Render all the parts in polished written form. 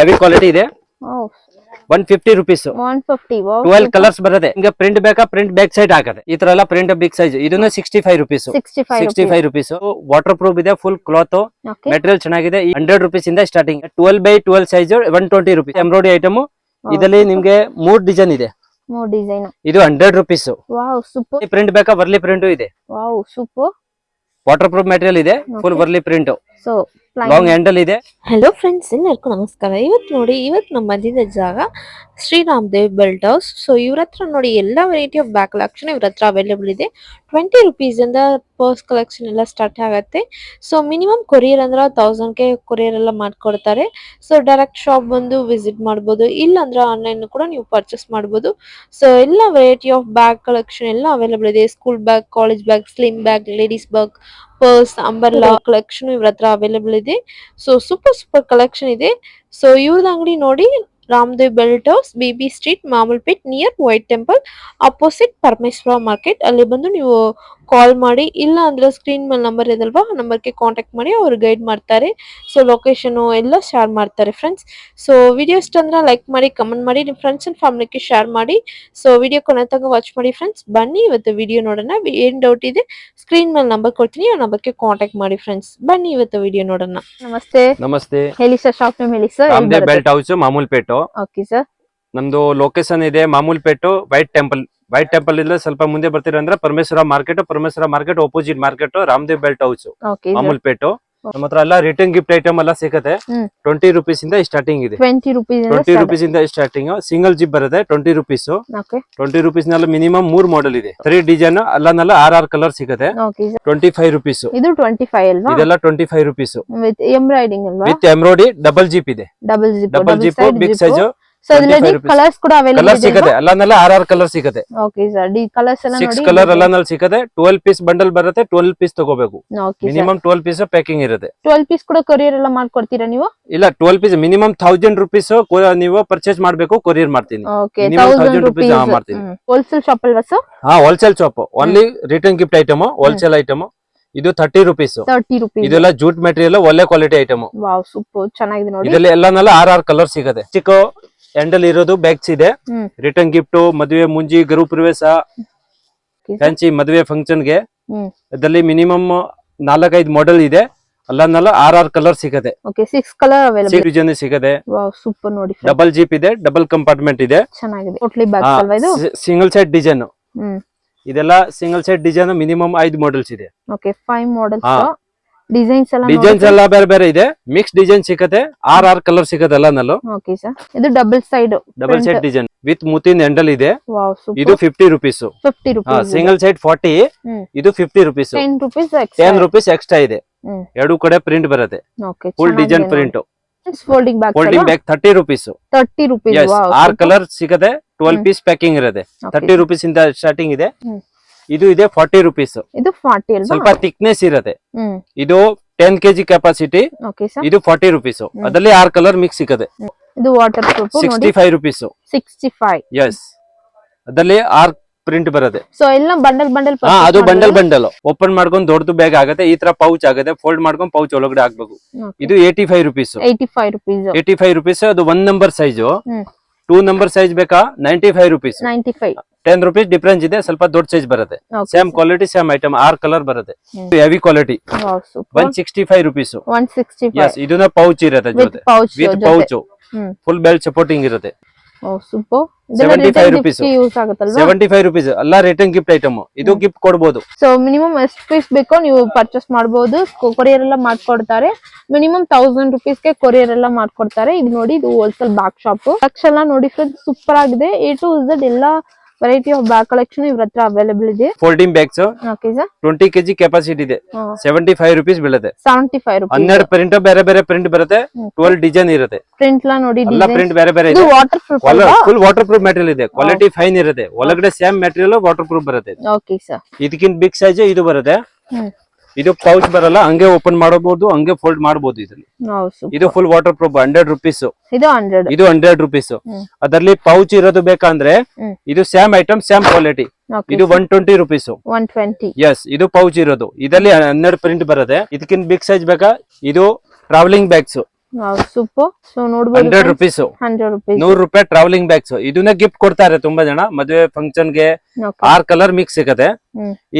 Heavy quality ಇದೆ. Oh, 150 rupees. 150. Wow. 12 colours ಬರುತ್ತೆ. ನಿಮಗೆ ಪ್ರಿಂಟ್ ಬೇಕಾ ಪ್ರಿಂಟ್ ಬ್ಯಾಕ್ ಸೈಡ್ ಹಾಕದೆ. ಈ ತರ ಎಲ್ಲ ಪ್ರಿಂಟ್ ಬಿಗ್ ಸೈಜ್. ಇದನ್ನ 65 rupees. 65 rupees. ವಾಟರ್ ಪ್ರೂಫ್ ಇದೆ. Full cloth. Okay. ಮೆಟೀರಿಯಲ್ ಚೆನ್ನಾಗಿದೆ. 100 rupees ಇಂದ starting. 12x12 size 120 rupees. Embroidery item. ಇದರಲ್ಲಿ ನಿಮಗೆ 3 ಡಿಸೈನ್ ಇದೆ. 3 ಡಿಸೈನ್. ಇದು 100 rupees. Wow, super. ಪ್ರಿಂಟ್ ಬೇಕಾ ವರ್ಲಿ ಪ್ರಿಂಟ್ ಇದೆ. Wow, super. Waterproof material ಇದೆ. Full Warli print. So, long handle ಇದೆ. ಹಲೋ ಫ್ರೆಂಡ್ಸ್, ಎಲ್ಲರಿಗೂ ನಮಸ್ಕಾರ. ಇವತ್ತು ನಮ್ಮ ಬಂದಿದ್ದ ಜಾಗ Shriram Dev Belt House. So ಇವ್ರ ಹತ್ರ ನೋಡಿ ಎಲ್ಲ ವೆರೈಟಿ ಆಫ್ ಬ್ಯಾಗ್ ಕಲೆಕ್ಷನ್ ಇವ್ರ ಹತ್ರ ಅವೈಲೇಬಲ್ ಇದೆ. 20 rupees ಇಂದ ಪರ್ಸ್ ಕಲೆಕ್ಷನ್ ಎಲ್ಲ ಸ್ಟಾರ್ಟ್ ಆಗುತ್ತೆ. ಸೊ ಮಿನಿಮಮ್ ಕೊರಿಯರ್ ಅಂದ್ರೆ 1000ಗೆ ಕೊರಿಯರ್ ಎಲ್ಲ ಮಾಡ್ಕೊಡ್ತಾರೆ. ಸೊ ಡೈರೆಕ್ಟ್ ಶಾಪ್ ಬಂದು ವಿಸಿಟ್ ಮಾಡ್ಬೋದು, ಇಲ್ಲ ಅಂದ್ರೆ ಆನ್ಲೈನ್ ಕೂಡ ನೀವು ಪರ್ಚೇಸ್ ಮಾಡ್ಬೋದು. ಸೊ ಎಲ್ಲ ವೆರೈಟಿ ಆಫ್ ಬ್ಯಾಗ್ ಕಲೆಕ್ಷನ್ ಎಲ್ಲ ಅವೈಲೇಬಲ್ ಇದೆ. School bag, college bag, slim bag, ladies bag, purse, umbrella collection ಇವ್ರ ಹತ್ರ ಅವೈಲೇಬಲ್ ಇದೆ. ಸೊ ಸೂಪರ್ ಕಲೆಕ್ಷನ್ ಇದೆ. ಸೊ ಇವ್ರದ್ದು ಅಂಗಡಿ ನೋಡಿ, Ramdev Belt House, BB Street, Mamulpet, near White Temple, opposite Parameshwara market. ಅಲ್ಲಿ ಬಂದು ನೀವು ಕಾಲ್ ಮಾಡಿ, ಇಲ್ಲ ಅಂದ್ರೆ ಸ್ಕ್ರೀನ್ ಮೇಲೆ ನಂಬರ್ ಇದಲ್ವಾ, ನಂಬರ್ಗೆ ಕಾಂಟ್ಯಾಕ್ಟ್ ಮಾಡಿ ಅವ್ರು ಗೈಡ್ ಮಾಡ್ತಾರೆ. ಸೊ ಲೊಕೇಶನ್ ಎಲ್ಲ ಶೇರ್ ಮಾಡ್ತಾರೆ ಫ್ರೆಂಡ್ಸ್. ಸೊ ವಿಡಿಯೋ ಇಷ್ಟ ಅಂದ್ರೆ ಲೈಕ್ ಮಾಡಿ, ಕಮೆಂಟ್ ಮಾಡಿ, ನಿಮ್ಮ ಫ್ರೆಂಡ್ಸ್ ಅಂಡ್ ಫ್ಯಾಮಿಲಿಗೆ ಶೇರ್ ಮಾಡಿ. ಸೊ ವಿಡಿಯೋ ಕೊನೆ ತನಕ ವಾಚ್ ಮಾಡಿ ಫ್ರೆಂಡ್ಸ್. ಬನ್ನಿ ಇವತ್ತು ವಿಡಿಯೋ ನೋಡೋಣ. ಏನ್ ಡೌಟ್ ಇದೆ ಸ್ಕ್ರೀನ್ ಮೇಲೆ ನಂಬರ್ ಕೊಡ್ತೀನಿ, ಆ ನಂಬರ್ಗೆ ಕಾಂಟ್ಯಾಕ್ಟ್ ಮಾಡಿ ಫ್ರೆಂಡ್ಸ್. ಬನ್ನಿ ಇವತ್ತು ವಿಡಿಯೋ ನೋಡೋಣ. ನಮಸ್ತೆ. ನಮಸ್ತೆ. ಹೇಳಿ ಸರ್, ಶಾಪ್ ನೇಮ್ ಹೇಳಿ sir. Ramdev Belt House, Mamulpet. Okay sir. ನಮ್ದು ಲೊಕೇಶನ್ ಇದೆ Mamulpet, White Temple. White Temple ಇಂದ ಸ್ವಲ್ಪ ಮುಂದೆ ಬರ್ತೀರ ಅಂದ್ರೆ Parameshwara market opposite market, Ramdev Belt House, okay Mamulpet. ನಮ್ಮ ಹತ್ರ ಎಲ್ಲ ರಿಟರ್ನ್ ಗಿಫ್ಟ್ ಐಟಮ್ ಎಲ್ಲ ಸಿಗುತ್ತೆ. 20 rupees ಇಂದ ಸ್ಟಾರ್ಟಿಂಗ್ ಇದೆ. 20 rupees 20 rupees ಇಂದ ಸ್ಟಾರ್ಟಿಂಗ್. ಸಿಂಗಲ್ ಜಿಪ್ ಬರುತ್ತೆ 20 rupees. ಓಕೆ. 20 rupees ನಲ್ಲಿ ಮಿನಿಮಮ್ 3 ಮಾಡೆಲ್ ಇದೆ. 3 ಡಿಸೈನ್ ಅಲ್ಲನೆಲ್ಲ 6 ಕಲರ್ ಸಿಗುತ್ತೆ. Okay sir. 25 rupees. ಇದು 25 ಅಲ್ವಾ? ಇದೆಲ್ಲ 25 rupees ವಿತ್ ಎಂಬ್ರಾಯ್ಡಿಂಗ್ ಅಲ್ವಾ? With embroidery. ಡಬಲ್ ಜಿಪ್ ಇದೆ. Double zip big size. So ಇದರಲ್ಲಿ ಕಲರ್ಸ್ ಕೂಡ ಅವೈಲೇಬಲ್ ಕಲರ್ ಇದೆ. ಸಿಗುತ್ತೆ. ಅಲ್ಲನೆಲ್ಲ 6 ಕಲರ್ ಸಿಗುತ್ತೆ. Okay sir. ಡಿ ಕಲರ್ಸ್ ಎಲ್ಲ 6 ನೋಡಿ. ಕಲರ್ ಅಲ್ಲನಲ್ಲಿ ಸಿಗುತ್ತೆ. 12 ಪೀಸ್ ಬಂಡಲ್ ಬರುತ್ತೆ. 12 ಪೀಸ್ ತಗೋಬೇಕು. Okay sir. Minimum 12 piece packing ಇರುತ್ತೆ. 12 ಪೀಸ್ ಕೂಡ ಕೊರಿಯರ್ ಎಲ್ಲ ಮಾಡ್ಕೊಡ್ತೀರಾ ನೀವು? ಇಲ್ಲ, 12 ಪೀಸ್ ಮಿನಿಮಮ್ 1000 rupees ನೀವು ಪರ್ಚೇಸ್ ಮಾಡಬೇಕು. ಕೊರಿಯರ್ ಮಾಡ್ತೀನಿ. ಓಕೆ. Minimum 1000 1000 rupees rupees ಮಾಡ್ತೀನಿ. ಹೋಲ್ಸೇಲ್ ಶಾಪ್ ಅಲ್ವಾ ಸರ್? ಹಾ, wholesale shop. Only return gift item, wholesale item. ಇದು 30 rupees. 30 rupees. ಇದೆಲ್ಲ ಜೂಟ್ ಮೆಟೀರಿಯಲ್, ಒಳ್ಳೆ ಕ್ವಾಲಿಟಿ ಐಟಮ್. ವಾವ್, ಸೂಪರ್ ಚೆನ್ನಾಗಿದೆ ನೋಡಿ. ಇದರಲ್ಲಿ ಎಲ್ಲನೆಲ್ಲ 6 ಕಲರ್ ಸಿಗುತ್ತೆ. ಚಿಕ್ಕ ಹ್ಯಾಂಡಲ್ ಇರೋದು ಬ್ಯಾಗ್ಸ್ ಇದೆ. ರಿಟರ್ನ್ ಗಿಫ್ಟ್, ಮದುವೆ ಮುಂಜಿ, ಗೃಹ ಪ್ರವೇಶ, ಫ್ಯಾನ್ಸಿ ಮದುವೆ ಫಂಕ್ಷನ್ ಗೆ. ಇದರಲ್ಲಿ ಮಿನಿಮಮ್ 4-5 ಮಾಡೆಲ್ ಇದೆ. ಅಲ್ಲನೆಲ್ಲ 6 ಕಲರ್ ಸಿಗುತ್ತೆ. ಓಕೆ. 6 colour available. 6 ಡಿಸೈನ್ ಸಿಗುತ್ತೆ. ವಾವ್, ಸೂಪರ್ ನೋಡಿ. ಡಬಲ್ ಜಿಪ್ ಇದೆ. ಡಬಲ್ ಕಂಪಾರ್ಟ್ಮೆಂಟ್ ಇದೆ. ಚೆನ್ನಾಗಿದೆ. ಟೋಟಲಿ ಬ್ಯಾಗ್ಸ್ ಅಲ್ವಾ ಇದು? Single side design. ಇದೆಲ್ಲ single side design. Minimum 5 models ಇದೆ. ಓಕೆ. 5 ಮಾಡೆಲ್ಸ್. ಡಿಸೈನ್ಸ್ ಎಲ್ಲ ಬೇರೆ ಬೇರೆ ಇದೆ. ಮಿಕ್ಸ್ ಡಿಸೈನ್ ಸಿಗುತ್ತೆ. 6 ಕಲರ್ ಸಿಗುತ್ತೆ ಎಲ್ಲನಲ್ಲೂ. Okay sir. ಇದು ಡಬಲ್ ಸೈಡ್ ಡಿಸೈನ್ ವಿತ್ ಮುತ್ತಿನ ಹ್ಯಾಂಡಲ್ ಇದೆ. Wow, super. ಇದು 50 rupees. 50 rupees. Single side 40. ಇದು 50 rupees. 10 rupees 10 rupees ಎಕ್ಸ್ಟ್ರಾ ಇದೆ. ಎರಡು ಕಡೆ ಪ್ರಿಂಟ್ ಬರುತ್ತೆ. Okay. Full design print. Folding bag. Folding bag 30 rupees. 30 rupees. Wow. 6 colour ಸಿಗುತ್ತೆ. 12 ಪೀಸ್ ಪ್ಯಾಕಿಂಗ್ ಇರುತ್ತೆ. 30 rupees ಇಂದ ಸ್ಟಾರ್ಟಿಂಗ್ ಇದೆ. ಇದು ಇದೆ 40 rupees. ಇದು 40 ಅಲ್ವಾ? ಸ್ವಲ್ಪ ಥಿಕ್ನೆಸ್ ಇರುತ್ತೆ. ಇದು 10 kg ಕೆಪಾಸಿಟಿ. Okay sir. ಇದು 40 rupees. ಅದರಲ್ಲಿ 6 ಕಲರ್ ಮಿಕ್ಸ್ ಸಿಗುತ್ತೆ. ಇದು ವಾಟರ್ ಪ್ರೂಫ್. 65 rupees. 65. ಎಸ್. ಅದರಲ್ಲಿ 6 ಪ್ರಿಂಟ್ ಬರುತ್ತೆ. ಸೊ ಎಲ್ಲ ಬಂಡಲ್ ಅದು ಬಂಡಲ್ ಓಪನ್ ಮಾಡ್ಕೊಂಡು ದೊಡ್ಡದು ಬ್ಯಾಗ್ ಆಗುತ್ತೆ. ಈ ತರ ಪೌಚ್ ಆಗುತ್ತೆ. ಫೋಲ್ಡ್ ಮಾಡ್ಕೊಂಡು ಪೌಚ್ ಒಳಗಡೆ ಹಾಕ್ಬೇಕು. ಇದು 85 rupees. 85 rupees. 85 rupees. ಅದು 1 ನಂಬರ್ ಸೈಜ್. 2 ನಂಬರ್ ಸೈಜ್ ಬೇಕಾ 95 rupees. 95. 10 rupees ಡಿಫರೆನ್ಸ್ ಇದೆ. ಸ್ವಲ್ಪ ದೊಡ್ಡ ಸೈಜ್ ಬರುತ್ತೆ. Same quality, same item. 6 colour ಬರುತ್ತೆ. Heavy quality. 165 rupees. 165. ಎಸ್. ಇದನ್ನ ಪೌಚ್ ಇರುತ್ತೆ ಜೊತೆ. With pouch. Full belt supporting ಇರುತ್ತೆ. ಓ, ಸೂಪರ್. 75 rupees. ಯೂಸ್ ಆಗುತ್ತಲ್ವಾ? 75 rupees. ಎಲ್ಲ ರಿಟರ್ನ್ ಗಿಫ್ಟ್ ಐಟಮ್. ಇದು ಗಿಫ್ಟ್ ಕೊಡಬಹುದು. ಸೊ ಮಿನಿಮಮ್ ಎಷ್ಟು ಪೀಸ್ ಬೇಕೋ ನೀವು ಪರ್ಚೇಸ್ ಮಾಡಬಹುದು. ಕೊರಿಯರ್ ಎಲ್ಲ ಮಾಡ್ಕೊಡ್ತಾರೆ. ಮಿನಿಮಮ್ 1000 rupees ಗೆ ಕೊರಿಯರ್ ಎಲ್ಲ ಮಾಡ್ಕೊಡ್ತಾರೆ. ಇದು ನೋಡಿ, ಇದು ಹೋಲ್ಸೇಲ್ ಬ್ಯಾಗ್ ಶಾಪ್. ಬ್ಯಾಗ್ಸ್ ಎಲ್ಲ ನೋಡಿ ಫ್ರೆಂಡ್ಸ್, ಸೂಪರ್ ಆಗಿದೆ. A to Z ಎಲ್ಲ ವೆರೈಟಿ ಆಫ್ ಬ್ಯಾಗ್ ಕಲೆಕ್ಷನ್ ಇವ್ರ ಹತ್ರ ಅವೈಲೇಬಲ್ ಇದೆ. Folding bags. Okay sir. 20 kg capacity ಇದೆ. 75 rupees ಬೀಳುತ್ತೆ. 75 rupees. 12 ಪ್ರಿಂಟ್ ಬೇರೆ ಬೇರೆ ಪ್ರಿಂಟ್ ಬರುತ್ತೆ. 12 ಡಿಸೈನ್ ಇರುತ್ತೆ. ಪ್ರಿಂಟ್ ಎಲ್ಲ ನೋಡಿ, ಎಲ್ಲ ಪ್ರಿಂಟ್ ಬೇರೆ ಬೇರೆ ಇದು ಇದೆ. Water proof. Full water proof material ಇದೆ. ಕ್ವಾಲಿಟಿ ಫೈನ್ ಇರುತ್ತೆ. ಒಳಗಡೆ ಸೇಮ್ ಮೆಟೀರಿಯಲ್ ವಾಟರ್ ಪ್ರೂಫ್ ಬರುತ್ತೆ. Okay sir. ಇದಕ್ಕಿಂತ ಬಿಗ್ ಸೈಜ್ ಇದು ಬರುತ್ತೆ. ಇದು ಪೌಚ್ ಬರಲ್ಲ. ಹಂಗೆ ಓಪನ್ ಮಾಡಬಹುದು, ಹಂಗೆ ಫೋಲ್ಡ್ ಮಾಡಬಹುದು. ಇದರಲ್ಲಿ ಇದು ಫುಲ್ ವಾಟರ್ ಪ್ರೂಫ್. 100 rupees. ಇದು 100 rupees. ಅದರಲ್ಲಿ ಪೌಚ್ ಇರೋದು ಬೇಕಂದ್ರೆ ಇದು ಸೇಮ್ ಐಟಮ್, ಸೇಮ್ ಕ್ವಾಲಿಟಿ. ಇದು 120 rupees. 120. ಎಸ್. ಇದು ಪೌಚ್ ಇರೋದು. ಇದರಲ್ಲಿ 12 ಪ್ರಿಂಟ್ ಬರುತ್ತೆ. ಇದಕ್ಕಿಂತ ಬಿಗ್ ಸೈಜ್ ಬೇಕಾ ಇದು ಟ್ರಾವೆಲಿಂಗ್ ಬ್ಯಾಗ್ಸ್. ಸೂಪರ್. ಸೊ ನೋಡಬಹುದು 100 rupees 100 rupees 100 ರೂಪಾಯಿ ಟ್ರಾವೆಲಿಂಗ್ ಬ್ಯಾಗ್ಸ್. ಇದನ್ನ ಗಿಫ್ಟ್ ಕೊಡ್ತಾರೆ ತುಂಬಾ ಜನ ಮದುವೆ ಫಂಕ್ಷನ್ ಗೆ. 6 ಕಲರ್ ಮಿಕ್ಸ್ ಸಿಗುತ್ತೆ.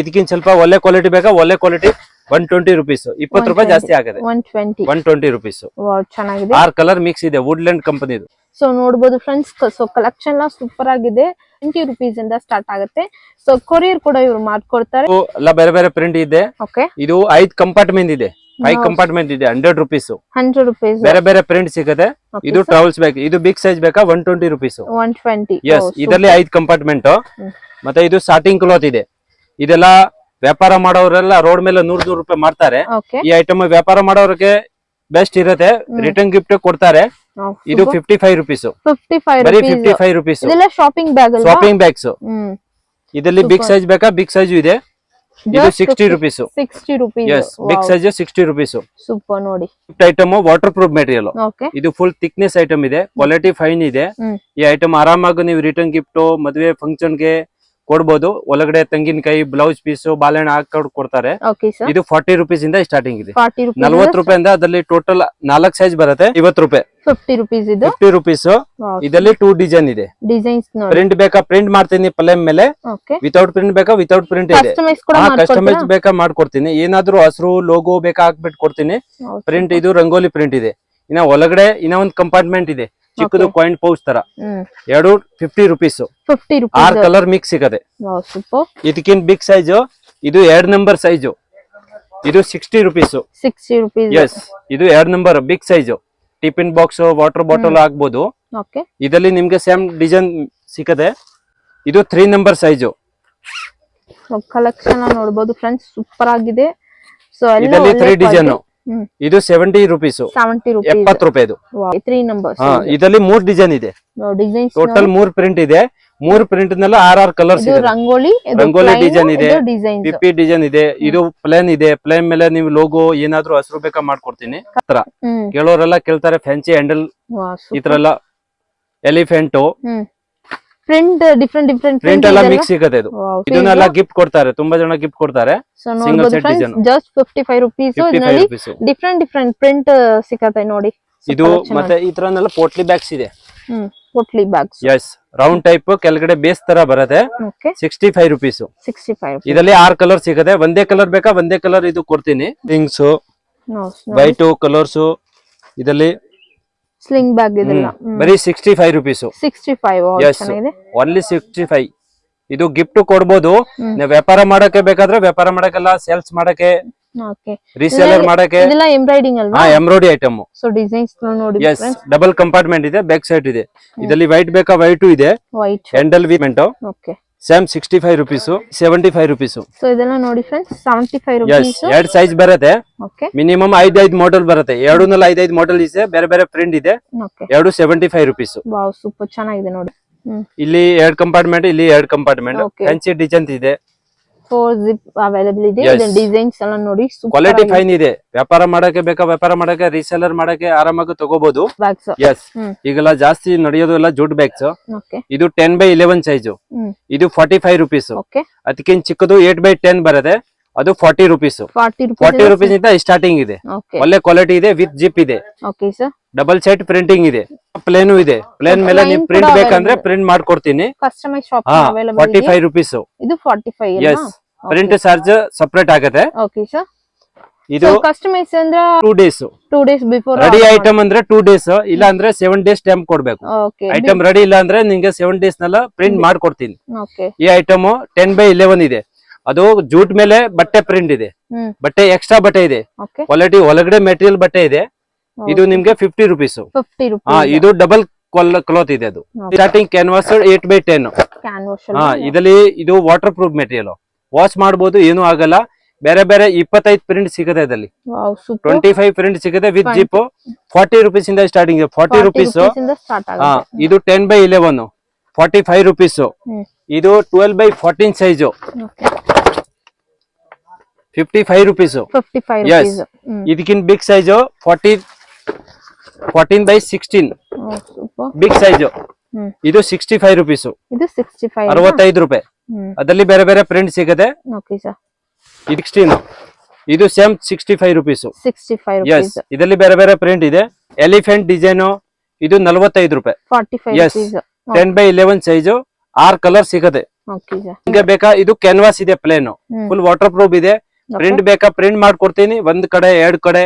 ಇದಕ್ಕಿಂತ ಸ್ವಲ್ಪ ಒಳ್ಳೆ ಕ್ವಾಲಿಟಿ ಬೇಕಾ, ಒಳ್ಳೆ ಕ್ವಾಲಿಟಿ 120 rupees, 20 ರೂಪಾಯಿ ಜಾಸ್ತಿ ಆಗುತ್ತೆ. 120 rupees. ಚೆನ್ನಾಗಿದೆ. 6 ಕಲರ್ ಮಿಕ್ಸ್ ಇದೆ, ವುಡ್ಲ್ಯಾಂಡ್ ಕಂಪನಿದು. ಸೊ ನೋಡಬಹುದು ಫ್ರೆಂಡ್ಸ್, ಸೊ ಕಲೆಕ್ಷನ್ ಎಲ್ಲ ಸೂಪರ್ ಆಗಿದೆ. 20 rupees ಇಂದ ಸ್ಟಾರ್ಟ್ ಆಗುತ್ತೆ. ಸೊ ಕೊರಿಯರ್ ಕೂಡ ಇವರು ಮಾಡ್ಕೊಡ್ತಾರೆ. ಎಲ್ಲ ಬೇರೆ ಬೇರೆ ಪ್ರಿಂಟ್ ಇದೆ. ಓಕೆ, ಇದು 5 ಕಂಪಾರ್ಟ್ಮೆಂಟ್ ಇದೆ, 5 ಕಂಪಾರ್ಟ್ಮೆಂಟ್ ಇದೆ. 100 rupees 100 rupees ಬೇರೆ ಬೇರೆ ಪ್ರಿಂಟ್ ಸಿಗುತ್ತೆ. ಇದು ಟ್ರಾವೆಲ್ಸ್ ಬ್ಯಾಗ್. ಇದು ಬಿಗ್ ಸೈಜ್ ಬೇಕಾ 120 rupees. 120. ಎಸ್, ಇದರಲ್ಲಿ 5 ಕಂಪಾರ್ಟ್ಮೆಂಟ್. ಮತ್ತೆ ಇದು ಸ್ಟಾರ್ಟಿಂಗ್ ಕ್ಲಾತ್ ಇದೆ. ಇದೆಲ್ಲ ವ್ಯಾಪಾರ ಮಾಡೋರೆಲ್ಲ ರೋಡ್ ಮೇಲೆ 100 ರೂಪಾಯಿ ಮಾಡ್ತಾರೆ. ಈ ಐಟಮ್ ವ್ಯಾಪಾರ ಮಾಡೋರಿಗೆ ಬೆಸ್ಟ್ ಇರುತ್ತೆ. ರಿಟರ್ನ್ ಗಿಫ್ಟ್ ಕೊಡ್ತಾರೆ. ಇದು 55 rupees. 55 rupees. ಇದೆಲ್ಲ ಶಾಪಿಂಗ್ ಬ್ಯಾಗ್ ಅಲ್ವಾ? Shopping bags. ಇದರಲ್ಲಿ ಬಿಗ್ ಸೈಜ್ ಬೇಕಾ, ಬಿಗ್ ಸೈಜ್ ಇದೆ. ಇದು 60 rupees. 60 rupees. Yes, big size 60 rupees. Super ನೋಡಿ. Item waterproof material. ಇದು ಫುಲ್ ಥಿಕ್ನೆಸ್ ಐಟಮ್ ಇದೆ, ಕ್ವಾಲಿಟಿ ಫೈನ್ ಇದೆ. ಈ ಐಟಮ್ ಆರಾಮಾಗಿ ನೀವು ರಿಟರ್ನ್ ಗಿಫ್ಟ್ ಮದುವೆ ಫಂಕ್ಷನ್ ಗೆ ಕೊಡ್ಬೋದು. ಒಳಗಡೆ ತೆಂಗಿನಕಾಯಿ, ಬ್ಲೌಸ್ ಪೀಸ್, ಬಾಳೆಹಣ್ಣು ಹಾಕೊಂಡು ಕೊಡ್ತಾರೆ. ಇದು 40 rupees ಇಂದ ಸ್ಟಾರ್ಟಿಂಗ್ ಇದೆ. 40 ರೂಪಾಯಿಂದ ಅದರಲ್ಲಿ ಟೋಟಲ್ 4 ಸೈಜ್ ಬರುತ್ತೆ. 50 ರೂಪಾಯಿ. 50 rupees ಇದು. 50 rupees. ಇದರಲ್ಲಿ 2 ಡಿಸೈನ್ ಇದೆ. ಡಿಸೈನ್ಸ್ ನೋಡಿ. ಪ್ರಿಂಟ್ ಬೇಕಾ ಪ್ರಿಂಟ್ ಮಾಡ್ತೀನಿ ಪಲ್ಲೆ ಮೇಲೆ. ವಿತೌಟ್ ಪ್ರಿಂಟ್ ಬೇಕಾ ವಿತೌಟ್ ಪ್ರಿಂಟ್ ಇದೆ. ಕಸ್ಟಮೈಸ್ ಬೇಕಾ ಮಾಡ್ಕೊಡ್ತೀನಿ. ಏನಾದ್ರೂ ಹಸಿರು ಲೋಗೋ ಬೇಕಾ ಹಾಕ್ಬಿಟ್ಟು ಕೊಡ್ತೀನಿ. ಪ್ರಿಂಟ್ ಇದು ರಂಗೋಲಿ ಪ್ರಿಂಟ್ ಇದೆ. ಇನ್ನ ಒಳಗಡೆ ಇನ್ನ ಒಂದು ಕಂಪಾರ್ಟ್ಮೆಂಟ್ ಇದೆ, ಚಿಕ್ಕದು ಕಾಯಿನ್ ಪೌಚ್ ತರ. ಎರಡು 50 rupees. 6 ಕಲರ್ ಮಿಕ್ಸ್ ಸಿಗದೆ. ಇದಕ್ಕಿಂತ ಬಿಗ್ ಸೈಜ್ ಇದು 2 ನಂಬರ್ ಸೈಜ್. ಇದು 60 rupees. 60 rupees. ಎಸ್, ಇದು 2 number big size. Tiffin box, water bottle ಹಾಕ್ಬೋದು. ಇದರಲ್ಲಿ ನಿಮ್ಗೆ ಸೇಮ್ ಡಿಸೈನ್ ಸಿಗದೆ. ಇದು 3 ನಂಬರ್ ಸೈಜ್. ಕಲೆಕ್ಷನ್ ನೋಡಬಹುದು ಫ್ರೆಂಡ್ಸ್, ಸೂಪರ್ ಆಗಿದೆ. ಸೊ ಇದರಲ್ಲಿ 3 ಡಿಸೈನ್. ಇದು 70 rupees. 70 rupees. 70 ರೂಪಾಯಿದು. 3 ನಂಬರ್. ಇದರಲ್ಲಿ 3 ಡಿಸೈನ್ ಇದೆ. ಟೋಟಲ್ 3 ಪ್ರಿಂಟ್ ಇದೆ. 3 ಪ್ರಿಂಟ್ ನೆಲ್ಲ 6 ಕಲರ್ಸ್ ಇದೆ. ರಂಗೋಲಿ ಡಿಸೈನ್ ಇದೆ, ಪಿಪಿ ಡಿಸೈನ್ ಇದೆ. ಇದು ಪ್ಲೇನ್ ಇದೆ. ಪ್ಲೇನ್ ಮೇಲೆ ನೀವು ಲೋಗೋ ಏನಾದ್ರೂ ಹಸಿರು ಬೇಕಾ ಮಾಡ್ಕೊಡ್ತೀನಿ. ಕೇಳೋರೆಲ್ಲ ಕೇಳ್ತಾರೆ ಫ್ಯಾನ್ಸಿ ಹ್ಯಾಂಡಲ್ ಈ ತರ ಎಲ್ಲ. ಎಲಿಫೆಂಟ್ ಪ್ರಿಂಟ್ ಡಿಫರೆಂಟ್ ಪ್ರಿಂಟ್ ಎಲ್ಲ ಮಿಕ್ಸ್ ಸಿಗುತ್ತೆ. ಇದು ಇದನ್ನೆಲ್ಲ ಗಿಫ್ಟ್ ಕೊಡ್ತಾರೆ, ತುಂಬಾ ಜನ ಗಿಫ್ಟ್ ಕೊಡ್ತಾರೆ. Single set design just 55 rupees. Different print ಸಿಗುತ್ತೆ ನೋಡಿ. ಇದು ಮತ್ತೆ ಈ ತರನೆಲ್ಲ ಪೋಟ್ಲಿ ಬ್ಯಾಗ್ಸ್ ಇದೆ. Potli bags. Yes, round type ಕೆಳಗಡೆ ಬೇಸ್ ತರ ಬರುತ್ತೆ. 65 rupees. 65. ಇದರಲ್ಲಿ 6 ಕಲರ್ ಸಿಗುತ್ತೆ. ಒಂದೇ ಕಲರ್ ಬೇಕಾ ಒಂದೇ ಕಲರ್ ಇದು ಕೊಡ್ತೀನಿ. Rings, white colours. ಇದರಲ್ಲಿ ಸ್ಲಿಂಗ್ ಬ್ಯಾಗ್ ಇದೆಲ್ಲ ಬರೀ 65 rupees. 65. ಚೆನ್ನಾಗಿದೆ. ಓನ್ಲಿ 65. ಇದು ಗಿಫ್ಟ್ ಕೊಡ್ಬೋದು. ವ್ಯಾಪಾರ ಮಾಡಕ್ಕೆ ಬೇಕಾದ್ರೆ ವ್ಯಾಪಾರ ಮಾಡಕ್ಕೆಲ್ಲ, ಸೇಲ್ಸ್ ಮಾಡಕ್ಕೆ, ರೀಸೇಲರ್ ಮಾಡಕ್ಕೆ. ಇದೆಲ್ಲ ಎಂಬ್ರಾಯ್ಡಿಂಗ್ ಅಲ್ವಾ? Embroidery item. ಸೊ ಡಿಸೈನ್ಸ್ ನೋಡಿ. ಎಸ್, ಡಬಲ್ ಕಂಪಾರ್ಟ್ಮೆಂಟ್ ಇದೆ, ಬ್ಯಾಕ್ ಸೈಡ್ ಇದೆ. ಇದರಲ್ಲಿ ವೈಟ್ ಬೇಕಾ ವೈಟ್ ಇದೆ. ವೈಟ್ ಹ್ಯಾಂಡಲ್ ವಿಮೆಂಟ್. Okay, same 65 rupees. 75 rupees. So ಇದೆಲ್ಲ ನೋಡಿ ಫ್ರೆಂಡ್ಸ್, 75 rupees. 2 ಸೈಜ್ ಬರುತ್ತೆ. ಓಕೆ, ಮಿನಿಮಮ್ 5 ಮಾಡೆಲ್ ಬರುತ್ತೆ. 5 ಮಾಡೆಲ್ ಇದೆ, ಬೇರೆ ಬೇರೆ ಪ್ರಿಂಟ್ ಇದೆ. Okay, 75 rupees. ವಾವ್, ಸೂಪರ್ ಚೆನ್ನಾಗಿದೆ ನೋಡಿ. ಇಲ್ಲಿ 2 ಕಂಪಾರ್ಟ್ಮೆಂಟ್, ಇಲ್ಲಿ 2 ಕಂಪಾರ್ಟ್ಮೆಂಟ್. ಫ್ಯಾನ್ಸಿ ಡಿಸೈನ್ ಇದೆ. 4 zip ಅವೈಲೇಬಲ್ ಇದೆ. ಡಿಸೈನ್ಸ್ ಎಲ್ಲ ನೋಡಿ, ಸೂಪರ್ ಕ್ವಾಲಿಟಿ ಫೈನ್ ಇದೆ. ವ್ಯಾಪಾರ ಮಾಡಕ್ಕೆ ಬೇಕಾ ವ್ಯಾಪಾರ ಮಾಡಕ್ಕೆ, ರೀಸೇಲರ್ ಮಾಡಕ್ಕೆ ಆರಾಮಾಗಿ ತಗೋಬಹುದು. ಬ್ಯಾಗ್ಸ್. ಎಸ್, ಈಗೆಲ್ಲ ಜಾಸ್ತಿ ನಡೆಯೋದು ಎಲ್ಲ ಜೂಟ್ ಬ್ಯಾಗ್ಸ್. ಓಕೆ, ಇದು 10x11 ಸೈಜ್. ಇದು 45 rupees. ಓಕೆ, ಅದಕ್ಕಿಂತ ಚಿಕ್ಕದು 8x10 ಬರುತ್ತೆ. ಅದು 40 rupees. 40 rupees ಇಂದ ಸ್ಟಾರ್ಟಿಂಗ್ ಇದೆ. ಒಳ್ಳೆ ಕ್ವಾಲಿಟಿ ಇದೆ, ವಿತ್ ಜಿಪ್ ಇದೆ. Okay sir. Double side printing ಇದೆ. ಪ್ಲೇನು ಇದೆ. ಪ್ಲೇನ್ ಮೇಲೆ ನೀವು ಪ್ರಿಂಟ್ ಬೇಕಂದ್ರೆ ಪ್ರಿಂಟ್ ಮಾಡ್ಕೊಡ್ತೀನಿ. ಕಸ್ಟಮೈಸ್ ಶಾಪಿಂಗ್ ಅವೈಲೇಬಲ್ ಇದೆ. 45 rupees. ಇದು 45. ಎಸ್, ಪ್ರಿಂಟ್ ಚಾರ್ಜ್ ಸಪರೇಟ್ ಆಗುತ್ತೆ. Okay sir. ಇದು ಕಸ್ಟಮೈಸ್ ಅಂದ್ರೆ 2 days. 2 days before. Ready item ಅಂದ್ರೆ 2 days, ಇಲ್ಲ ಅಂದ್ರೆ 7 days ಟೈಮ್ ಕೊಡ್ಬೇಕು. ಐಟಮ್ ರೆಡಿ ಇಲ್ಲ ಅಂದ್ರೆ ನಿಂಗೆ 7 days ನೆಲ್ಲ ಪ್ರಿಂಟ್ ಮಾಡ್ಕೊಡ್ತೀನಿ. ಈ ಐಟಮ್ 10x11 ಇದೆ. ಅದು ಜೂಟ್ ಮೇಲೆ ಬಟ್ಟೆ ಪ್ರಿಂಟ್ ಇದೆ. ಬಟ್ಟೆ ಎಕ್ಸ್ಟ್ರಾ ಬಟ್ಟೆ ಇದೆ. ಕ್ವಾಲಿಟಿ ಒಳಗಡೆ ಮೆಟೀರಿಯಲ್ ಬಟ್ಟೆ ಇದೆ. ಇದು ನಿಮ್ಗೆ 50 rupees. 50 rupees. ಇದು ಡಬಲ್ ಕ್ಲಾತ್ ಇದೆ. ಅದು ಸ್ಟಾರ್ಟಿಂಗ್ ಕ್ಯಾನ್ವಾಸ್ 8x10. ಇದರಲ್ಲಿ ಇದು ವಾಟರ್ ಪ್ರೂಫ್ ಮೆಟೀರಿಯಲ್. ವಾಶ್ ಮಾಡಬಹುದು, ಏನು ಆಗಲ್ಲ. ಬೇರೆ ಬೇರೆ 25 ಪ್ರಿಂಟ್ ಸಿಗುತ್ತೆ ಇದರಲ್ಲಿ. 25 ಪ್ರಿಂಟ್ ಸಿಗುತ್ತೆ ವಿತ್ ಜಿಪ್. 40 rupees ಇಂದ ಸ್ಟಾರ್ಟಿಂಗ್. 40 rupees. ಇದು 10x11, 45 rupees. ಇದು 12x14 ಸೈಜ್, 55 rupees. 55 rupees. ಇದಕ್ಕಿಂತ big size 14x16 big size. ಇದು 65 rupees. ಇದು 65. 65 ರೂಪಾಯಿ. ಅದರಲ್ಲಿ ಬೇರೆ ಬೇರೆ ಪ್ರಿಂಟ್ ಸಿಗುತ್ತೆ. Okay sir. 16. ಇದು ಸೇಮ್ 65 ರುಪೀಸ್. 65 S, rupees. ಇದರಲ್ಲಿ ಬೇರೆ ಬೇರೆ ಪ್ರಿಂಟ್ ಇದೆ. ಎಲಿಫೆಂಟ್ ಡಿಸೈನ್ ಇದು 45 ರೂಪಾಯಿ. 45 Yes. rupees. 10x11 size 6 colour ಸಿಗುತ್ತೆ. Okay sir. ನಿಮ್ಗೆ ಬೇಕಾ ಇದು ಕ್ಯಾನ್ವಾಸ್ ಇದೆ, ಪ್ಲೇನ್ ಫುಲ್ ವಾಟರ್ ಪ್ರೂಫ್ ಇದೆ. ಪ್ರಿಂಟ್ ಬೇಕಾ ಪ್ರಿಂಟ್ ಮಾಡ್ಕೊಡ್ತೀನಿ, ಒಂದ್ ಕಡೆ 2 ಕಡೆ.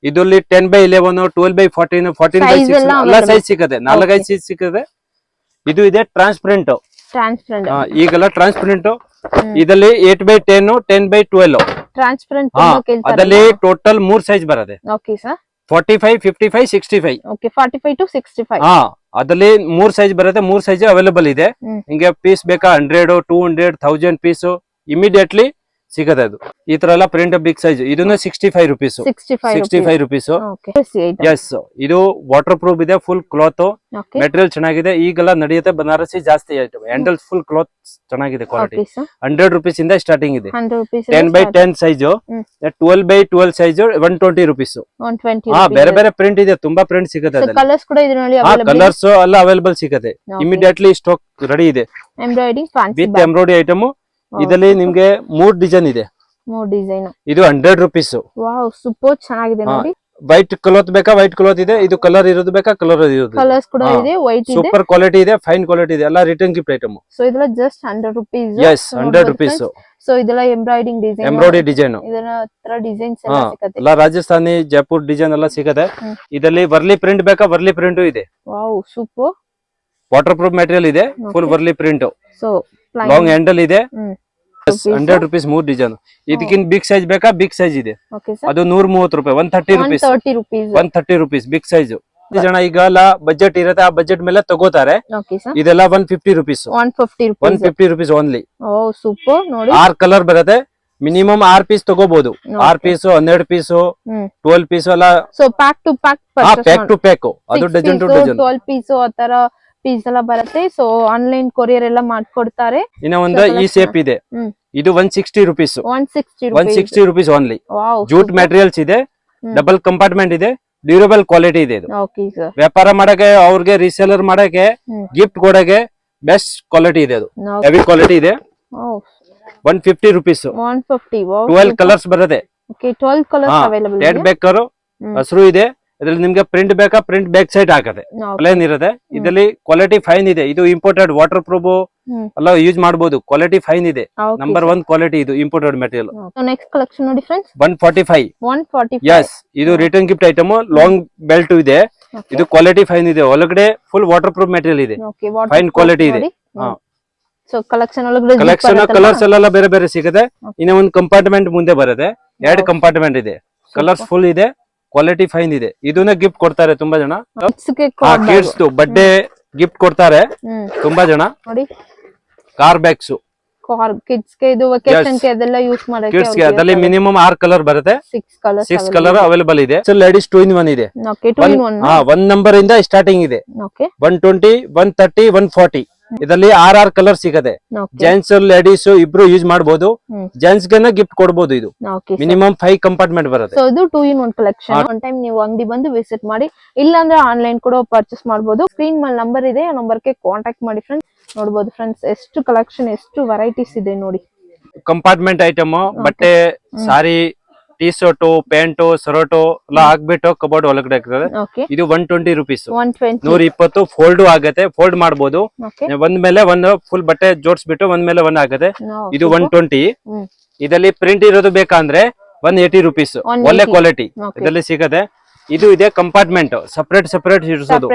ಇದರಲ್ಲಿ 10x11 12x14 14x6 Size ಎಲ್ಲ ಎಲ್ಲ available. ಸೈಜ್ ಸಿಗುತ್ತೆ, 4-5 ಸೈಜ್ ಸಿಗುತ್ತೆ. ಇದು ಇದೆ ಟ್ರಾನ್ಸ್ಪರೆಂಟ್. Transparent. ಈಗೆಲ್ಲ ಟ್ರಾನ್ಸ್ಪರೆಂಟ್. ಇದರಲ್ಲಿ 8x10 10x12. Transparent ಹಾ, ತುಂಬಾ ಕೇಳ್ತಾರೆ. ಅದರಲ್ಲಿ ಟೋಟಲ್ 3 ಸೈಜ್ ಬರುತ್ತೆ. Okay sir. 45 55 65. Okay, 45 to 65. ಹಾ, ಅದರಲ್ಲಿ 3 ಸೈಜ್ ಬರುತ್ತೆ. 3 ಸೈಜ್ ಅವೈಲೇಬಲ್ ಇದೆ. ನಿಮ್ಗೆ ಪೀಸ್ ಬೇಕಾ 100 200 1000 ಪೀಸ್ ಇಮಿಡಿಯೇಟ್ಲಿ ಸಿಗತ್ತೆ. ಅದು ಈ ತರ ಎಲ್ಲ ಪ್ರಿಂಟ್ ಬಿಗ್ ಸೈಜ್. ಇದನ್ನ 65 ರುಪೀಸ್. 65 ರುಪೀಸ್. Okay. ಎಸ್, ಇದು ವಾಟರ್ ಪ್ರೂಫ್ ಇದೆ, ಫುಲ್ ಕ್ಲಾತ್. Okay. ಮೆಟೀರಿಯಲ್ ಚೆನ್ನಾಗಿದೆ. ಈಗೆಲ್ಲ ನಡೆಯುತ್ತೆ ಬನಾರಸಿ ಜಾಸ್ತಿ ಐಟಮ್. ಹ್ಯಾಂಡಲ್ ಫುಲ್ ಕ್ಲಾತ್ ಚೆನ್ನಾಗಿದೆ, ಕ್ವಾಲಿಟಿ. Okay sir. 100 ರುಪೀಸ್ ಇಂದ ಸ್ಟಾರ್ಟಿಂಗ್ ಇದೆ. 100 rupees. 10x10 size, 12x12 size 120 rupees. 120 ಹಾ, rupees. ಬೇರೆ ಬೇರೆ ಪ್ರಿಂಟ್ ಇದೆ, ತುಂಬಾ ಪ್ರಿಂಟ್ ಸಿಗುತ್ತೆ. So colors ಕೂಡ ಇದರಲ್ಲಿ ಹಾ, available. ಕಲರ್ಸ್ ಎಲ್ಲ ಅವೈಲೇಬಲ್ ಸಿಗುತ್ತೆ. Okay. ಇಮಿಡಿಯೇಟ್ಲಿ ಸ್ಟಾಕ್ ರೆಡಿ ಇದೆ. Embroidering fancy with bag. Embroidery item. ಇದರಲ್ಲಿ ನಿಮ್ಗೆ 3 ಡಿಸೈನ್ ಇದೆ. More design. ಇದು 100 ರುಪೀಸ್. Wow, super ಚೆನ್ನಾಗಿದೆ ನೋಡಿ. ವೈಟ್ ಕ್ಲಾತ್ ಬೇಕಾ ವೈಟ್ ಕ್ಲಾತ್ ಇದೆ. ಇದು ಕಲರ್ ಇರೋದು ಬೇಕಾ ಕಲರ್ ಇರೋದು. ಕಲರ್ಸ್ ಕೂಡ ಇದೆ, white ಇದೆ. ಸೂಪರ್ ಕ್ವಾಲಿಟಿ ಇದೆ, ಫೈನ್ ಕ್ವಾಲಿಟಿ ಇದೆ. ಎಲ್ಲ ರಿಟರ್ನ್ ಗಿಫ್ಟ್ ಐಟಮ್. So ಇದೆಲ್ಲ just 100 rupees. Yes, 100 rupees. So ಇದೆಲ್ಲ ಎಂಬ್ರಾಯ್ಡಿಂಗ್ ಡಿಸೈನ್. Embroidery design. ಇದರ ತರ ಡಿಸೈನ್ಸ್ ಎಲ್ಲ ಸಿಗುತ್ತೆ. ಎಲ್ಲ ರಾಜಸ್ಥಾನಿ ಜೈಪುರ್ ಡಿಸೈನ್ ಎಲ್ಲ ಸಿಗುತ್ತೆ. ಇದರಲ್ಲಿ ವರ್ಲಿ ಪ್ರಿಂಟ್ ಬೇಕಾ ವರ್ಲಿ ಪ್ರಿಂಟ್ ಇದೆ. Wow, super. Waterproof material ಇದೆ, full Warli print. So long handle ಇದೆ. Okay, 100 rupees 3 design. ಇದಕ್ಕಿಂತ ಬಿಗ್ ಸೈಜ್ ಬೇಕಾ ಬಿಗ್ ಸೈಜ್ ಇದೆ. Okay sir. ಅದು 130 ರೂಪಾಯಿ. 130 rupees. 130 rupees. 130 rupees big size. ಜನ ಈಗ ಬಜೆಟ್ ಇರುತ್ತೆ, ಆ ಬಜೆಟ್ ಮೇಲೆ ತಗೋತಾರೆ. Okay sir. ಇದೆಲ್ಲ 150 rupees. 150 rupees. 150 rupees only. Oh, super. ನೋಡಿ 6 ಕಲರ್ ಬರುತ್ತೆ. ಮಿನಿಮಮ್ 6 ಪೀಸ್ ತಗೋಬಹುದು. 6 ಪೀಸ್ 12 ಪೀಸ್ 12 ಪೀಸ್ ಎಲ್ಲ. So pack to pack purchase. Pack to pack. ಅದು ಡಜನ್ ಟು ಡಜನ್. 12 ಪೀಸ್ ಆ ತರ ಪೀಸ್ ಎಲ್ಲ ಬರುತ್ತೆ. ಸೊ ಆನ್ಲೈನ್ ಕೊರಿಯರ್ ಎಲ್ಲ ಮಾಡ್ಕೊಡ್ತಾರೆ. ಇನ್ನ ಒಂದು ಈ ಶೇಪ್ ಇದೆ. ಇದು 160 rupees. 160 rupees only. Jute materials ಇದೆ, ಡಬಲ್ ಕಂಪಾರ್ಟ್ಮೆಂಟ್ ಇದೆ, ಡ್ಯೂರಬಲ್ ಕ್ವಾಲಿಟಿ ಇದೆ. ಇದು ಓಕೆ ಸರ್. ವ್ಯಾಪಾರ ಮಾಡಕ್ಕೆ, ಅವ್ರಿಗೆ ರೀಸೇಲರ್ ಮಾಡಕ್ಕೆ, ಗಿಫ್ಟ್ ಕೊಡಕ್ಕೆ ಬೆಸ್ಟ್ ಕ್ವಾಲಿಟಿ ಇದೆ. ಅದು ಹೆವಿ ಕ್ವಾಲಿಟಿ ಇದೆ. 150 ರುಪೀಸ್. 150. 12 ಕಲರ್ಸ್ ಬರುತ್ತೆ. ಓಕೆ, 12 ಕಲರ್ಸ್ ಅವೈಲೇಬಲ್ ರೆಡ್ ಬೇಕಾರು ಹಸಿರು ಇದೆ. ಇದ್ರಲ್ಲಿ ನಿಮ್ಗೆ ಪ್ರಿಂಟ್ ಬೇಕಾ ಪ್ರಿಂಟ್ ಬ್ಯಾಕ್ ಸೈಡ್ ಹಾಕದೆ, ಪ್ಲೇನ್ ಇರುತ್ತೆ. ಇದರಲ್ಲಿ ಕ್ವಾಲಿಟಿ ಫೈನ್ ಇದೆ. ಇದು ಇಂಪೋರ್ಟೆಡ್ ವಾಟರ್ ಪ್ರೂಫ್ ಎಲ್ಲ ಯೂಸ್ ಮಾಡಬಹುದು. ಕ್ವಾಲಿಟಿ ಫೈನ್ ಇದೆ. ನಂಬರ್ 1 ಕ್ವಾಲಿಟಿ ಇದು ಇಂಪೋರ್ಟೆಡ್ ಮೆಟೀರಿಯಲ್. ನೆಕ್ಸ್ಟ್ ಕಲೆಕ್ಷನ್ ನೋಡಿ ಫ್ರೆಂಡ್ಸ್. 145. 145. ಎಸ್, ಇದು return gift item. Long belt ಇದೆ. ಇದು ಕ್ವಾಲಿಟಿ ಫೈನ್ ಇದೆ. ಒಳಗಡೆ ಫುಲ್ ವಾಟರ್ ಪ್ರೂಫ್ ಮೆಟೀರಿಯಲ್ ಇದೆ. ಫೈನ್ ಕ್ವಾಲಿಟಿ ಇದೆ. ಸೊ ಕಲೆಕ್ಷನ್ ಒಳಗಡೆ ಕಲೆಕ್ಷನ್ ಕಲರ್ಸ್ ಎಲ್ಲ ಬೇರೆ ಬೇರೆ ಸಿಗುತ್ತೆ. ಇನ್ನ ಒಂದು ಕಂಪಾರ್ಟ್ಮೆಂಟ್ ಮುಂದೆ ಬರುತ್ತೆ. 2 ಕಂಪಾರ್ಟ್ಮೆಂಟ್ ಇದೆ. ಕಲರ್ಸ್ ಫುಲ್ ಇದೆ, ಕ್ವಾಲಿಟಿ ಫೈನ್ ಇದೆ. ಇದನ್ನ ಗಿಫ್ಟ್ ಕೊಡ್ತಾರೆ ತುಂಬಾ ಜನ. ಕಿಡ್ಸ್ ಬರ್ಡೇ ಗಿಫ್ಟ್ ಕೊಡ್ತಾರೆ ತುಂಬಾ ಜನ. ನೋಡಿ, ಕಾರ್ ಬ್ಯಾಗ್ಸ್ ಕಿಡ್ಸ್ ಗೆ, ಇದು ವೆಕೇಶನ್ ಗೆ ಅದೆಲ್ಲ ಯೂಸ್ ಮಾಡಕ್ಕೆ. ಕಿಡ್ಸ್ ಗೆ ಅದರಲ್ಲಿ ಮಿನಿಮಮ್ 6 ಕಲರ್ ಬರುತ್ತೆ. 6 ಕಲರ್ ಅವೈಲೇಬಲ್ ಇದೆ. ಲೇಡೀಸ್ 2 in 1 ಇದೆ. Okay, 2 in 1. 1 ನಂಬರ್ ಇಂದ ಸ್ಟಾರ್ಟಿಂಗ್ ಇದೆ. ಓಕೆ, 120 130 140. ಇದರಲ್ಲಿ 6 ಕಲರ್ ಸಿಗತ್ತೆ. ಜೆಂಟ್ಸ್ ಲೇಡೀಸ್ ಇಬ್ರು ಯೂಸ್ ಮಾಡಬಹುದು. ಜೆಂಟ್ಸ್ ಗೆ ಗಿಫ್ಟ್ ಕೊಡಬಹುದು. ಇದು ಮಿನಿಮಮ್ 5 ಕಂಪಾರ್ಟ್ಮೆಂಟ್ ಬರುತ್ತೆ. ಸೊ ಇದು 2 in 1 ಕಲೆಕ್ಷನ್. ಒನ್ ಟೈಮ್ ನೀವು ಅಂಗಡಿ ಬಂದು ವಿಸಿಟ್ ಮಾಡಿ, ಇಲ್ಲ ಅಂದ್ರೆ ಆನ್ಲೈನ್ ಕೂಡ ಪರ್ಚೇಸ್ ಮಾಡಬಹುದು. ಸ್ಕ್ರೀನ್ ಮೇಲೆ ನಂಬರ್ ಇದೆ, ಆ ನಂಬರ್ ಗೆ ಕಾಂಟ್ಯಾಕ್ಟ್ ಮಾಡಿ ಫ್ರೆಂಡ್ಸ್. ನೋಡಬಹುದು ಫ್ರೆಂಡ್ಸ್, ಎಷ್ಟು ಕಲೆಕ್ಷನ್, ಎಷ್ಟು ವೆರೈಟೀಸ್ ಇದೆ ನೋಡಿ. ಕಂಪಾರ್ಟ್ಮೆಂಟ್ ಐಟಮ್, ಬಟ್ಟೆ, ಸಾರಿ, ಟೀ ಶರ್ಟ್, ಪ್ಯಾಂಟ್, ಶರ್ಟ್ ಎಲ್ಲ ಹಾಕ್ಬಿಟ್ಟು ಕಬೋರ್ಡ್ ಒಳಗಡೆ ಆಗ್ತದೆ. ಇದು 120 ರುಪೀಸ್. 120 ಫೋಲ್ಡ್ ಆಗತ್ತೆ. ಫೋಲ್ಡ್ ಮಾಡಬಹುದು. ಒಂದ್ ಮೇಲೆ ಒಂದು ಫುಲ್ ಬಟ್ಟೆ ಜೋಡಿಸ್ಬಿಟ್ಟು ಒಂದ್ ಮೇಲೆ ಒಂದ್ ಆಗತ್ತೆ. ಇದು 120. ಇದರಲ್ಲಿ ಪ್ರಿಂಟ್ ಇರೋದು ಬೇಕಂದ್ರೆ 180 ರುಪೀಸ್. ಒಳ್ಳೆ ಕ್ವಾಲಿಟಿ ಇದರಲ್ಲಿ ಸಿಗತ್ತೆ. ಇದು ಇದೆ ಕಂಪಾರ್ಟ್ಮೆಂಟ್, ಸಪರೇಟ್ ಇರಿಸೋದು.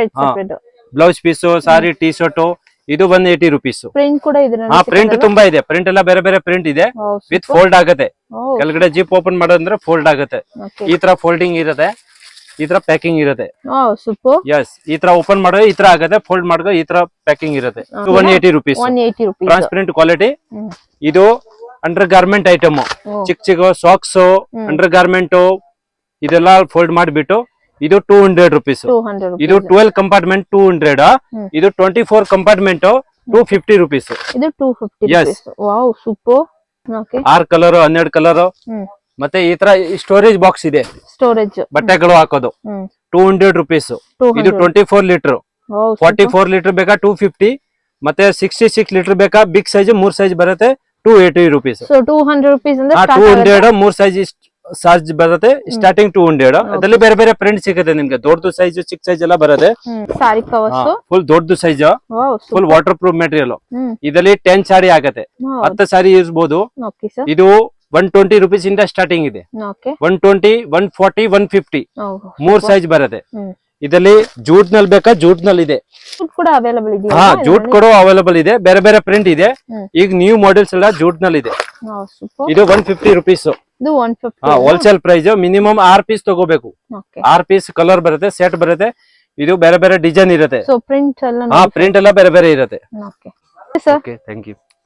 ಬ್ಲೌಸ್ ಪೀಸ್, ಸಾರಿ, ಟೀ ಶರ್ಟ್, ಇದು 180 ರುಪೀಸ್. ಪ್ರಿಂಟ್ ಕೂಡ ಇದೆ. ಪ್ರಿಂಟ್ ತುಂಬಾ ಇದೆ. ಪ್ರಿಂಟ್ ಎಲ್ಲ ಬೇರೆ ಬೇರೆ ಪ್ರಿಂಟ್ ಇದೆ. ವಿತ್ ಫೋಲ್ಡ್ ಆಗತ್ತೆ. ಕೆಳಗಡೆ ಜಿಪ್ ಓಪನ್ ಮಾಡೋದಂದ್ರೆ ಫೋಲ್ಡ್ ಆಗತ್ತೆ. ಈ ತರ ಫೋಲ್ಡಿಂಗ್ ಇರುತ್ತೆ, ಈ ತರ ಪ್ಯಾಕಿಂಗ್ ಇರುತ್ತೆ. ಎಸ್, ಈ ತರ ಓಪನ್ ಮಾಡೋದು ಈ ತರ ಆಗತ್ತೆ. ಫೋಲ್ಡ್ ಮಾಡೋದು ಈ ತರ ಪ್ಯಾಕಿಂಗ್ ಇರುತ್ತೆ. 180 ರುಪೀಸ್. Transparent quality. ಇದು ಅಂಡರ್ ಗಾರ್ಮೆಂಟ್ ಐಟಮ್. ಚಿಕ್ಕ ಸಾಕ್ಸ್, ಅಂಡರ್ ಗಾರ್ಮೆಂಟ್ ಇದೆಲ್ಲ ಫೋಲ್ಡ್ ಮಾಡಿಬಿಟ್ಟು ಇದು 200 ರುಪೀಸ್. ಇದು 12 ಕಂಪಾರ್ಟ್ಮೆಂಟ್ 200. ಇದು 24 ಕಂಪಾರ್ಟ್ಮೆಂಟ್ 250 ರುಪೀಸ್. ಇದು 250. Yes, wow, super. Okay, 6 colour 12 colour. ಮತ್ತೆ ಈ ತರ ಸ್ಟೋರೇಜ್ ಬಾಕ್ಸ್ ಇದೆ, ಸ್ಟೋರೇಜ್ ಬಟ್ಟೆಗಳು ಹಾಕೋದು. 200 ರುಪೀಸ್. ಇದು 24 ಲೀಟರ್. 44 ಲೀಟರ್ ಬೇಕಾ 250. ಮತ್ತೆ 66 ಲೀಟರ್ ಬೇಕಾ ಬಿಗ್ ಸೈಜ್ 3 ಸೈಜ್ ಬರುತ್ತೆ 280 ರುಪೀಸ್. ಸೊ 200 rupees ಅಂದ್ರೆ 200 3 ಸೈಜ್ ಸಾರ್ಜ್ ಬರುತ್ತೆ ಸ್ಟಾರ್ಟಿಂಗ್ 200 ಅದರಲ್ಲಿ ಬೇರೆ ಬೇರೆ ಪ್ರಿಂಟ್ ಸಿಗುತ್ತೆ ನಿಮ್ಗೆ ದೊಡ್ಡದು ಸೈಜ್ ಚಿಕ್ಕ ಸೈಜ್ ಎಲ್ಲ ಬರುತ್ತೆ ಸಾರಿ ಕವರ್ಸ್ ಫುಲ್ ದೊಡ್ಡದು size full water proof material ಇದರಲ್ಲಿ 10 ಸಾರಿ ಆಗತ್ತೆ 10 ಸಾರಿ ಯೂಸ್ಬೋದು ಓಕೆ ಸರ್ ಇದು 120 rupees ಇಂದ ಸ್ಟಾರ್ಟಿಂಗ್ ಇದೆ ಓಕೆ 120 140 150 ಮೂರ್ ಸೈಜ್ ಬರುತ್ತೆ ಇದರಲ್ಲಿ ಜೂಟ್ ನಲ್ಲಿ ಬೇಕಾ ಜೂಟ್ ನಲ್ಲಿ ಇದೆ ಕೂಡ ಅವೈಲೇಬಲ್ ಇದೆಯಾ ಹಾ ಜೂಟ್ ಕೂಡ ಅವೈಲೇಬಲ್ ಇದೆ ಬೇರೆ ಬೇರೆ ಪ್ರಿಂಟ್ ಇದೆ ಈಗ ನ್ಯೂ ಮಾಡೆಲ್ಸ್ ಎಲ್ಲ ಜೂಟ್ ನಲ್ಲಿ ಇದೆ ಸೂಪರ್ ಇದು 150 rupees ಇದು 150 ಹೋಲ್ಸೇಲ್ ಪ್ರೈಸ್ ಮಿನಿಮಮ್ 6 ಪೀಸ್ ತಗೋಬೇಕು ಓಕೆ 6 ಪೀಸ್ ಕಲರ್ ಬರುತ್ತೆ ಸೆಟ್ ಬರುತ್ತೆ ಇದು ಬೇರೆ ಬೇರೆ ಡಿಸೈನ್ ಇರುತ್ತೆ ಸೊ ಪ್ರಿಂಟ್ ಎಲ್ಲ ಹಾ ಪ್ರಿಂಟ್ ಎಲ್ಲ ಬೇರೆ ಬೇರೆ ಇರುತ್ತೆ okay sir okay thank you